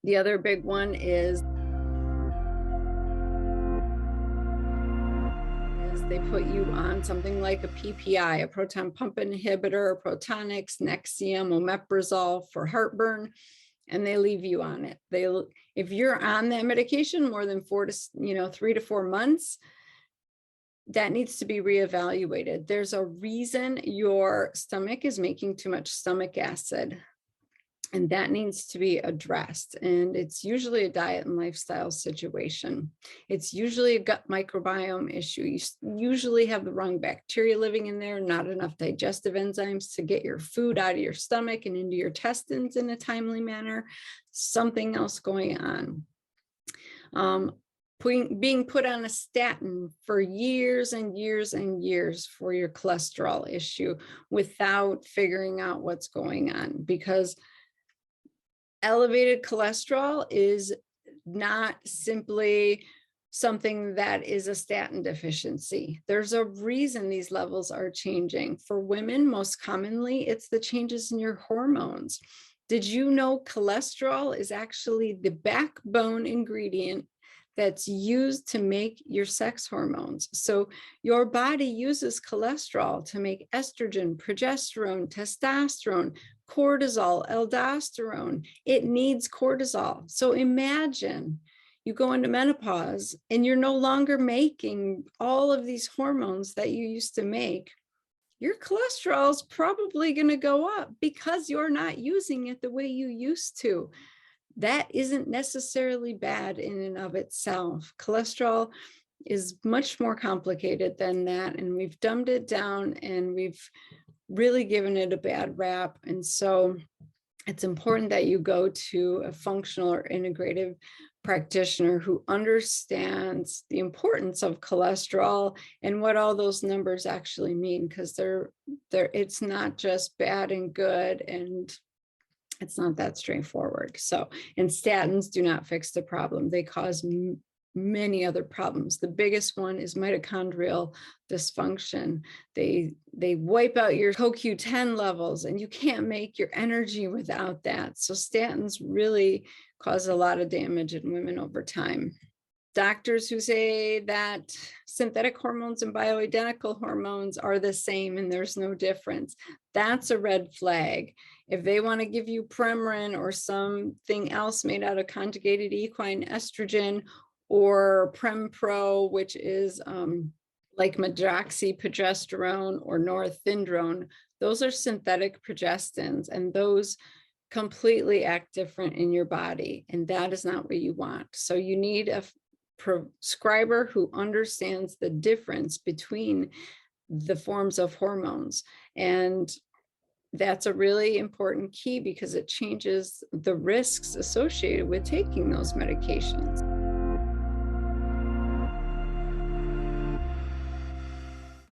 The other big one is they put you on something like a PPI, a proton pump inhibitor, Protonix, Nexium, omeprazole for heartburn, and they leave you on it. If you're on that medication more than 3 to 4 months, that needs to be reevaluated. There's a reason your stomach is making too much stomach acid, and that needs to be addressed. And it's usually a diet and lifestyle situation. It's usually a gut microbiome issue. You usually have the wrong bacteria living in there, not enough digestive enzymes to get your food out of your stomach and into your intestines in a timely manner. Something else going on. Being put on a statin for years and years and years for your cholesterol issue without figuring out what's going on, because elevated cholesterol is not simply something that is a statin deficiency. There's a reason these levels are changing. For women, most commonly, it's the changes in your hormones. Did you know cholesterol is actually the backbone ingredient that's used to make your sex hormones? So your body uses cholesterol to make estrogen, progesterone, testosterone, cortisol, aldosterone. It needs cortisol. So imagine you go into menopause and you're no longer making all of these hormones that you used to make. Your cholesterol is probably going to go up because you're not using it the way you used to. That isn't necessarily bad in and of itself. Cholesterol is much more complicated than that, and we've dumbed it down and we've really given it a bad rap. And so it's important that you go to a functional or integrative practitioner who understands the importance of cholesterol and what all those numbers actually mean, because it's not just bad and good, and it's not that straightforward. So, and statins do not fix the problem. They cause many other problems. The biggest one is mitochondrial dysfunction. They wipe out your CoQ10 levels, and you can't make your energy without that. So statins really cause a lot of damage in women over time. Doctors who say that synthetic hormones and bioidentical hormones are the same and there's no difference, that's a red flag. If they want to give you Premarin or something else made out of conjugated equine estrogen, or Prempro, which is like medroxyprogesterone or norethindrone, those are synthetic progestins, and those completely act different in your body, and that is not what you want. So you need a prescriber who understands the difference between the forms of hormones, and that's a really important key because it changes the risks associated with taking those medications.